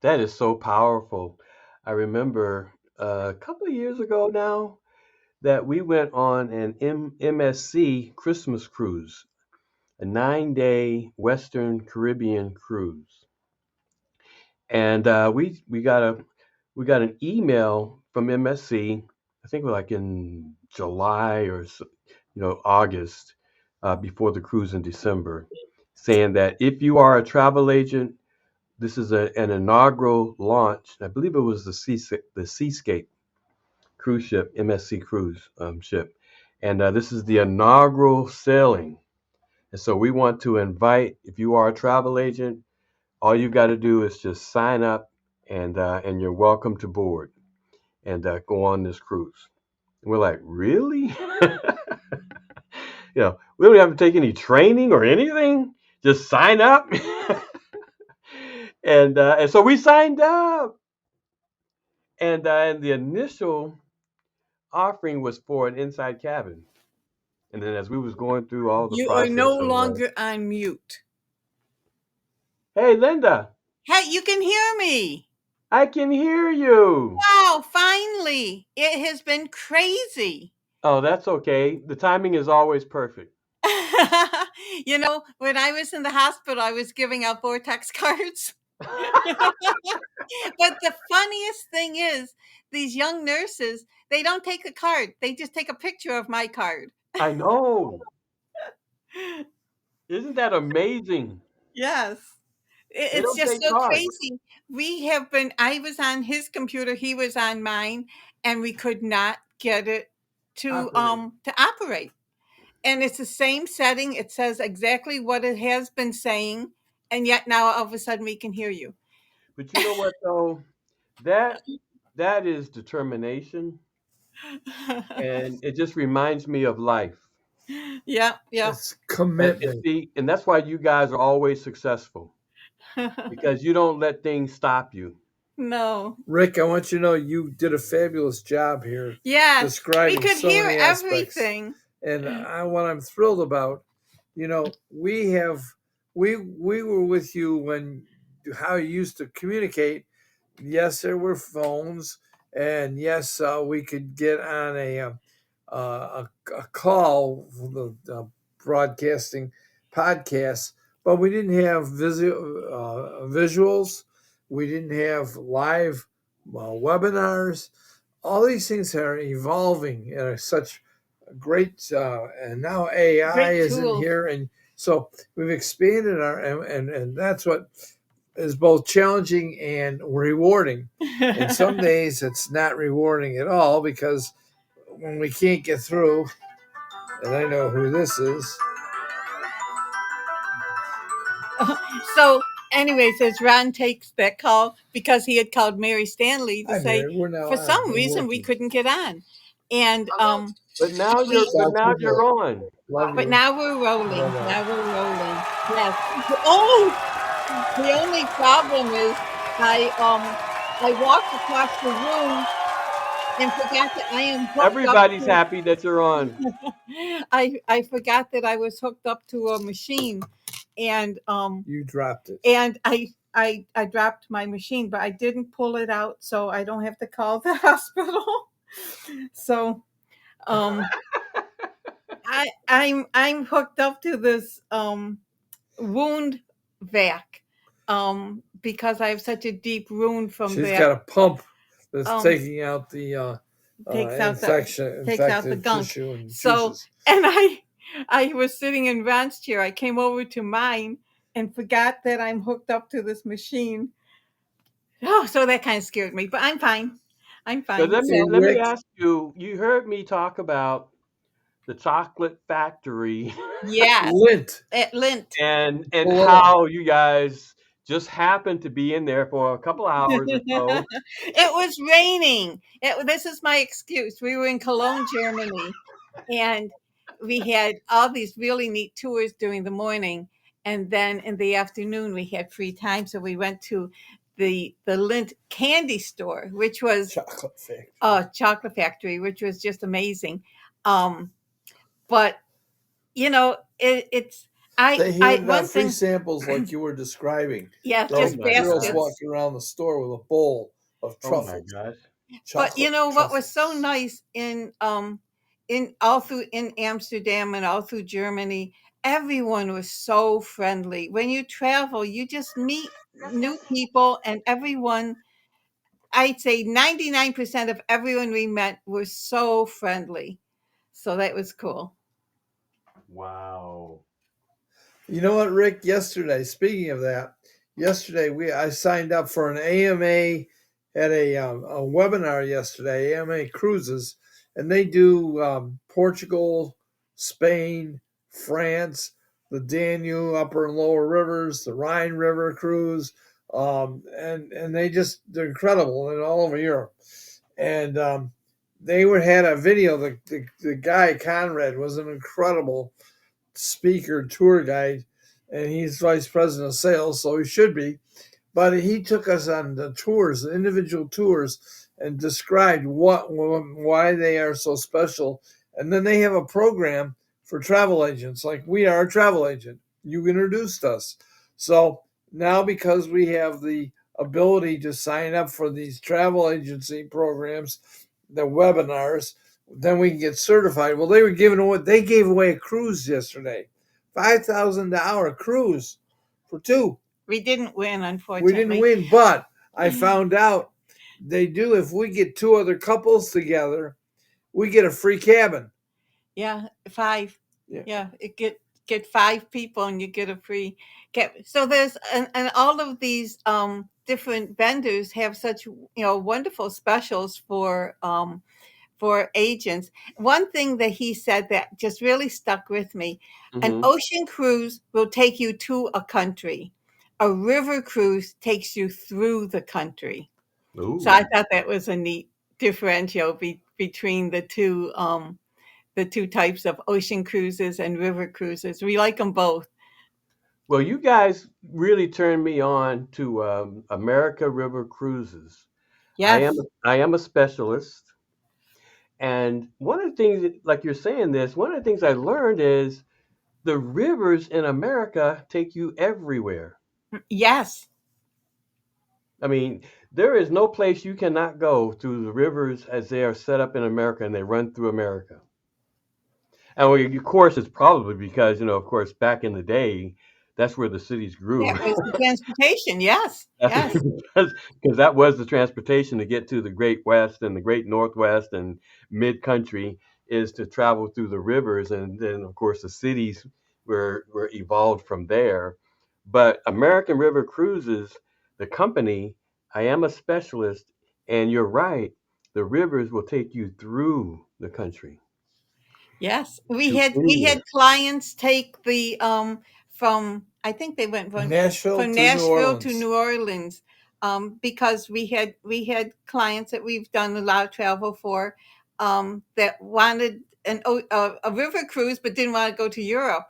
That is so powerful. I remember a couple of years ago now that we went on an MSC Christmas cruise, a 9-day Western Caribbean cruise, and we got an email from MSC. I think we're like in July or August, before the cruise in December, saying that if you are a travel agent, this is an inaugural launch. I believe it was the Seascape cruise ship, MSC cruise ship, and this is the inaugural sailing. And so we want to invite, if you are a travel agent, all you got to do is just sign up, and you're welcome to board and go on this cruise. And we're like, really? We don't have to take any training or anything. Just sign up. And so we signed up, and the initial offering was for an inside cabin. And then as we was going through all the You are no process of, longer on mute. hey, Linda, Hey, you can hear me. I can hear you. Wow, finally. It has been crazy. Oh, that's okay. The timing is always perfect. When I was in the hospital, I was giving out Vortex cards. But the funniest thing is, these young nurses, they don't take a card. They just take a picture of my card. I know. Isn't that amazing? Yes. They It's don't just take so cards. crazy. I was on his computer, he was on mine, and we could not get it Operate. to operate. And it's the same setting. It says exactly what it has been saying, and yet now all of a sudden we can hear you. But you know what though? That that is determination, and it just reminds me of life. Yeah, yeah. It's And commitment. see, and that's why you guys are always successful, because you don't let things stop you. No. Rick, I want you to know you did a fabulous job here Yes, we describing could so hear many aspects. everything. And what I'm thrilled about, we were with you when how you used to communicate. Yes, there were phones, and yes, we could get on a call for the broadcasting podcasts, but we didn't have visuals. We didn't have live webinars. All these things are evolving at such great, and now AI Great is in tools. here, and so we've expanded our, and that's what is both challenging and rewarding. And some days it's not rewarding at all because when we can't get through, and I know who this is. So, anyways, as Ron takes that call, because he had called Mary Stanley to Hi, say, Mary. We're now for on. some We're reason we working. couldn't get on, and But now you're on. Love but you. now we're rolling. Bye-bye. Now we're rolling. Yes. Oh, the only problem is I walked across the room and forgot that I am hooked Everybody's up to, happy that you're on. I forgot that I was hooked up to a machine, and You dropped it. and I dropped my machine, but I didn't pull it out, so I don't have to call the hospital. So I'm hooked up to this wound vac because I have such a deep wound from She's that. got a pump that's Um, taking out the takes out infection, takes out the infected gunk. tissue and So juices. and I was sitting in Ron's chair. I came over to mine and forgot that I'm hooked up to this machine. Oh, so that kind of scared me, but I'm fine. I'm But fine. let me So let me Rick, ask you. You heard me talk about the chocolate factory Yes, Lint. at Lint. and Cologne. how you guys just happened to be in there for a couple hours or so. It was raining. This is my excuse. We were in Cologne, Germany, and we had all these really neat tours during the morning, and then in the afternoon we had free time, so we went to the Lindt candy store, which was Chocolate factory. a chocolate factory, which was just amazing. Um, but it's They I handed one out free thing, samples like you were describing. yeah, Oh And just my girls gosh. baskets. walking around the store with a bowl of Oh my truffles, gosh. But chocolate what was so truffles. nice in all through in Amsterdam and all through Germany, everyone was so friendly. When you travel, you just meet new people, and everyone, I'd say 99% of everyone we met were so friendly. So that was cool. Wow. You know what, Rick? Yesterday, speaking of that, yesterday I signed up for an AMA, had a webinar yesterday, AMA Cruises, and they do Portugal, Spain, France, the Danube, upper and lower rivers, the Rhine River cruise, and they're incredible and all over Europe. And they had a video. The guy Conrad was an incredible speaker, tour guide, and he's vice president of sales, so he should be. But he took us on the tours, the individual tours, and described why they are so special. And then they have a program for travel agents, like we are a travel agent. You introduced us. So now, because we have the ability to sign up for these travel agency programs, the webinars, then we can get certified. Well, they gave away a cruise yesterday, $5,000 cruise for two. We didn't win, We didn't unfortunately. win, but I found out they do. If we get two other couples together, we get a free cabin. Yeah, five. Yeah. Yeah, it get five people and you get a free cap. So there's and all of these different vendors have such wonderful specials for agents. One thing that he said that just really stuck with me: an Hmm. ocean cruise will take you to a country. A river cruise takes you through the country. So I Ooh. thought that was a neat differential between the two types of ocean cruises and river cruises. We like them both. Well, you guys really turned me on to America River Cruises. Yes. I am a specialist, and one of the things, like you're saying this, one of the things I learned is the rivers in America take you everywhere. Yes. I mean, there is no place you cannot go through the rivers as they are set up in America and they run through America. And of course, it's probably because, of course, back in the day, that's where the cities grew. That was the transportation. Yes. That's Yes. because that was the transportation to get to the Great West and the Great Northwest and mid country is to travel through the rivers, and then of course the cities were evolved from there. But American River Cruises, the company, I am a specialist, and you're right, the rivers will take you through the country Yes. to We had anywhere. clients take the from I think they went Nashville from to New Nashville to Orleans. New Orleans because we had clients that we've done a lot of travel for that wanted a river cruise but didn't want to go to Europe,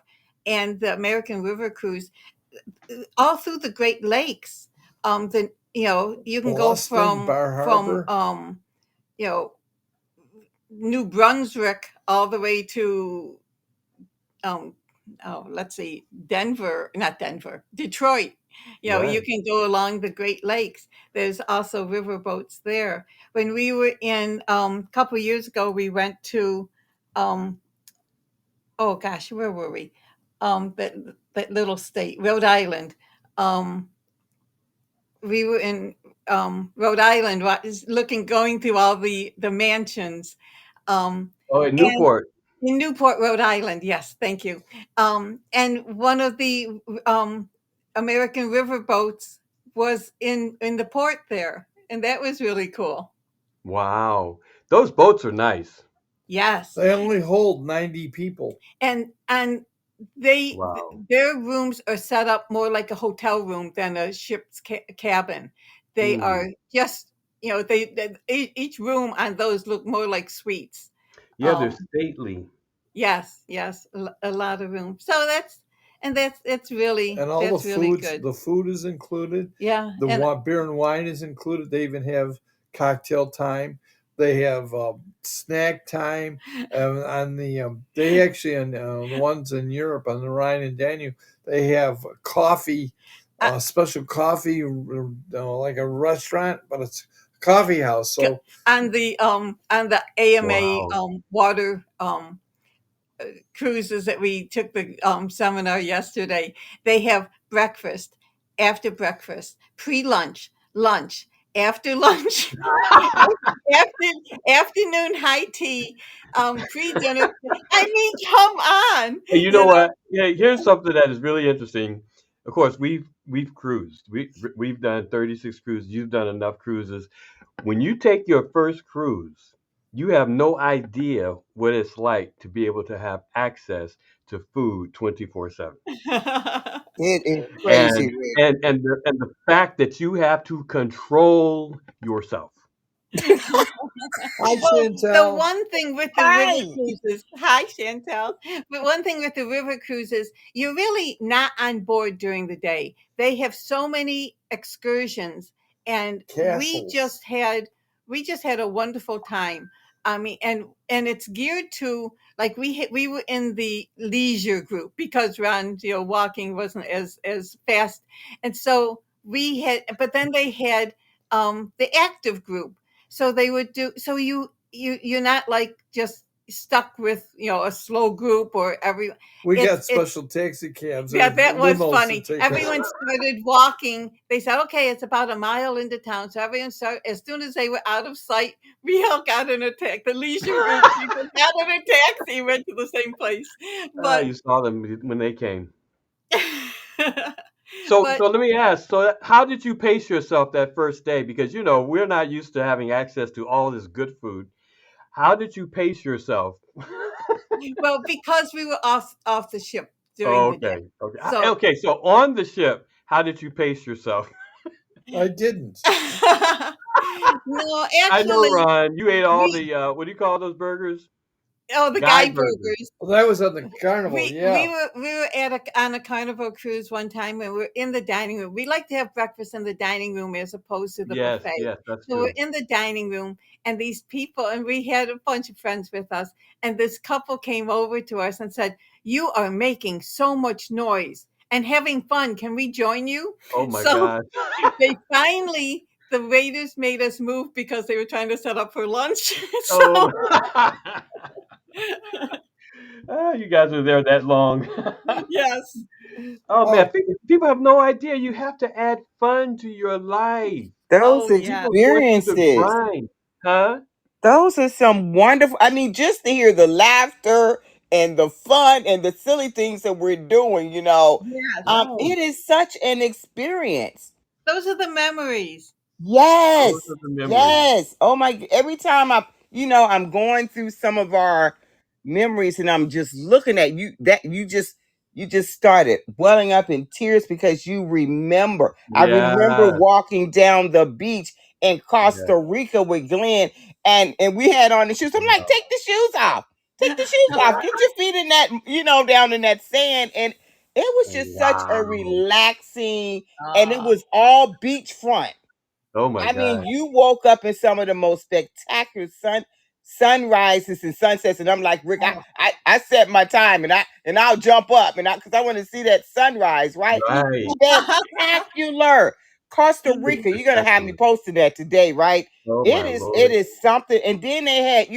and the American River Cruise all through the Great Lakes. You can go Boston, Bar from Harbor, you know New Brunswick all the way to um, let's see, Denver, not Denver, Detroit. You Right. can go along the Great Lakes. There's also river boats there. When we were in a couple years ago, we went to um, oh gosh, where were we? That little state, Rhode Island. Um, we were in Rhode Island, going through all the mansions, Oh, in and Newport. in Newport, Rhode Island. Yes, thank you. And one of the American river boats was in the port there, and that was really cool. Wow. Those boats are nice. Yes. They only hold 90 people. And they Wow. their rooms are set up more like a hotel room than a ship's cabin. They are Mm. just, each room on those look more like suites. Yeah, they're Um, stately. yes, yes, a lot of room. So that's really And all that's really good. the food is included. Yeah, The and beer and wine is included. They even have cocktail time. They have snack time. On the they actually on the ones in Europe on the Rhine and Danube, they have coffee, uh, special coffee, like a restaurant, but it's a coffee house. So on the AMA Wow. water cruises that we took the seminar yesterday, they have breakfast, after breakfast, pre-lunch, lunch, after lunch, afternoon high tea, pre-dinner. I mean, come on, Hey, you you know know. what? Yeah, here's something that is really interesting. Of course, we've cruised. We've done 36 cruises. You've done enough cruises. When you take your first cruise, you have no idea what it's like to be able to have access to food 24/7. It is And crazy, Rick. and the fact that you have to control yourself. hi Well, the Chantel. one thing with the river Right. cruises, hi Chantel, but one thing with the river cruises, you're really not on board during the day. They have so many excursions, and Castles. we just had a wonderful time. I mean, and it's geared to, like, we were in the leisure group because Ron, walking wasn't as fast, and so we had, but then they had the active group, so they would do, so you're not like just stuck with a slow group or every, We got it's special taxi cabs yeah, or that was limos to funny. take us. Everyone started walking. They said, okay, it's about a mile into town. So everyone started, as soon as they were out of sight, we all got in a taxi. The leisure group people got in a taxi, went to the same place. Ah, But you saw them when they came. So but so let me ask. So how did you pace yourself that first day? Because we're not used to having access to all this good food. How did you pace yourself? well, because we were off the ship during Oh, the day. okay. Okay. So Okay. So on the ship, how did you pace yourself? I didn't. no, I know, actually, Ron. You ate all we the what do you call those burgers? the Guy guy burgers. burgers. Well, that was on the carnival. We Yeah, were at on a carnival cruise one time, and we're in the dining room. We like to have breakfast in the dining room as opposed to the Yes. buffet. Yes. That's So we're true. in the dining room, and these people, and we had a bunch of friends with us, and this couple came over to us and said, "You are making so much noise and having fun. Can we join you?" Oh my So God. they finally. The waiters made us move because they were trying to set up for lunch. Oh. So Ah, you guys were there that long. yes. Oh man, oh, people have no idea. You have to add fun to your life. Those Oh yeah. People are going through the experiences, grind, huh? those are some wonderful. I mean, just to hear the laughter and the fun and the silly things that we're doing, Yes. Right. it is such an experience. Those are the memories. Those Yes. are the memories. Yes. Oh my, every time I'm going through some of our memories and I'm just looking at you that you just started welling up in tears because you remember. I remember Yeah. walking down the beach in Yeah. Costa Rica with Glenn and we had on the shoes. I'm like, Wow. take the shoes off. Take the shoes off. Get your feet in that, down in that sand. And it was just such a Wow. relaxing, and it Ah, was all beachfront. Oh my I mean, God. you woke up in some of the most spectacular sunrises and sunsets, and I'm like, Rick, I, oh, I, I set my time, and I'll jump up, and because I want to see that sunrise, right? Right. Spectacular. Costa It's Rica, you're gonna have me spectacular. posting that today, right? Oh It my is, it Lord. is something. And then they had,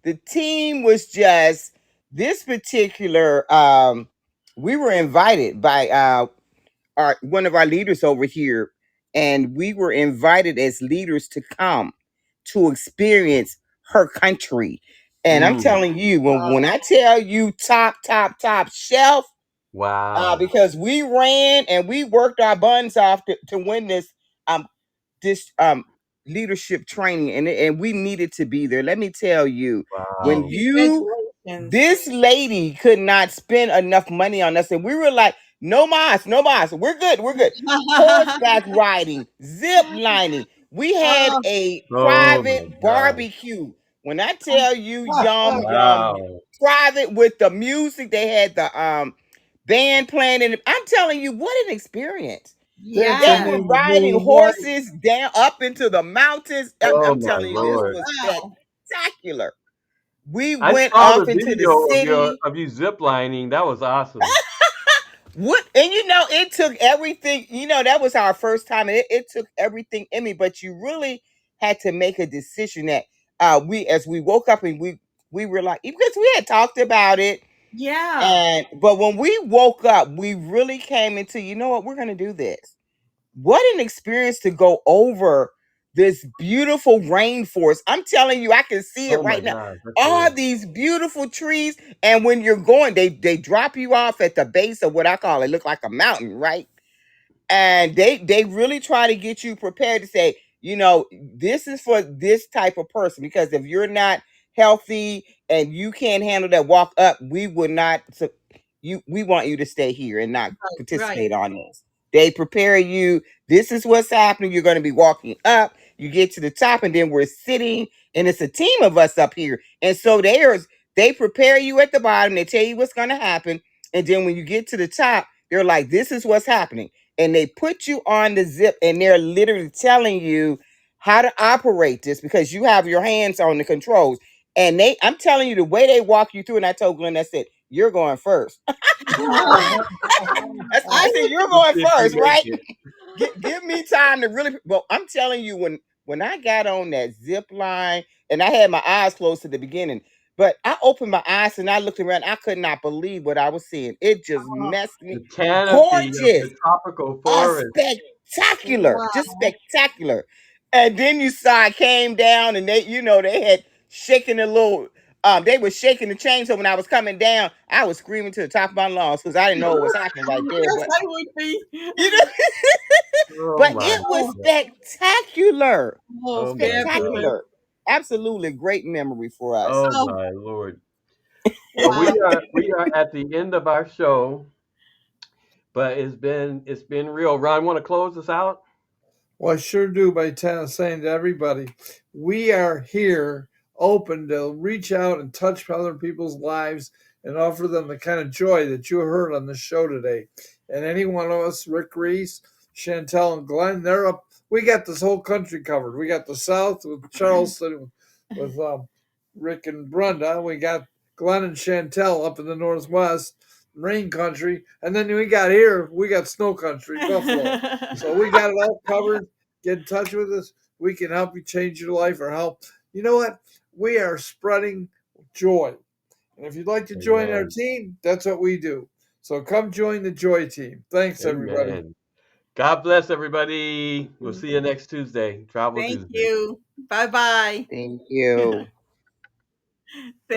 the team was just this particular. We were invited by our one of our leaders over here, and we were invited as leaders to come to experience her country. And I'm Mm. telling you, when wow. I tell you top shelf, Wow. because we ran and we worked our buns off to win um this leadership training, and we needed to be there. Let me tell you, when Wow. Congratulations. this lady could not spend enough money on us, and we were like, no mas, no mas, we're good. Horseback riding, zip lining. We had Oh, a Oh private my God. barbecue. When I tell you, oh, Wow. private with the music, they had the band playing, and I'm telling you, what an experience. They Dancing yeah. were in the riding moonlight. horses down up into the mountains. Oh I'm my telling you, this Lord. was Wow. spectacular. We I went saw the off into the video city. of you ziplining. That was awesome. What, and it took everything. That was our first time, and it took everything in me. But you really had to make a decision that we, as we woke up, and we were like, because we had talked about it, Yeah. and but when we woke up, we really came into, you know what, we're gonna do this. What an experience to go over this beautiful rainforest. I'm telling you, I can see it Oh my right now. God. That's All good. these beautiful trees. And when you're going, they drop you off at the base of what I call it, look like a mountain, right? And they really try to get you prepared to say, this is for this type of person, because if you're not healthy and you can't handle that walk up, we would not, so we want you to stay here and not Right. participate on this. They prepare you. This is what's happening. You're going to be walking up. You get to the top, and then we're sitting, and it's a team of us up here. And so they prepare you at the bottom. They tell you what's going to happen, and then when you get to the top, they're like, "This is what's happening," and they put you on the zip, and they're literally telling you how to operate this, because you have your hands on the controls. And I'm telling you, the way they walk you through, and I told Glenn, I said, "You're going first." I I said, "You're Let's going see if you first, make right? it. Give me time to really." Well, I'm telling you, when I got on that zip line, and I had my eyes closed at the beginning, but I opened my eyes and I looked around. I could not believe what I was seeing. It just messed The me. canopy of Gorgeous, the tropical oh, forest. spectacular, just wow. spectacular. And then you saw I came down, and they had shaking a little. They were shaking the chain. So when I was coming down, I was screaming to the top of my lungs because I didn't know what was happening right there. Yes, But I would be. you know, Oh but my it was Oh, God. spectacular, oh, Oh my God. fabulous. spectacular. Absolutely great memory for us. Oh Oh, my Lord. Well, wow. we are at the end of our show, but it's been real. Ron, want to close us out? Well, I sure do by saying to everybody, we are here open to reach out and touch other people's lives and offer them the kind of joy that you heard on the show today. And any one of us, Rick Reese, Chantel, and Glenn, they're up. We got this whole country covered. We got the South with Charleston, with Rick and Brenda. We got Glenn and Chantel up in the Northwest, rain country. And then we got here, we got snow country, Buffalo. So we got it all covered. Get in touch with us. We can help you change your life or help. You know what? We are spreading joy. And if you'd like to join our Amen. team, that's what we do. So come join the Joy team. Thanks, everybody. Amen. God bless everybody. We'll see you next Tuesday, Travel Thank Tuesday. you. Bye bye. Thank you.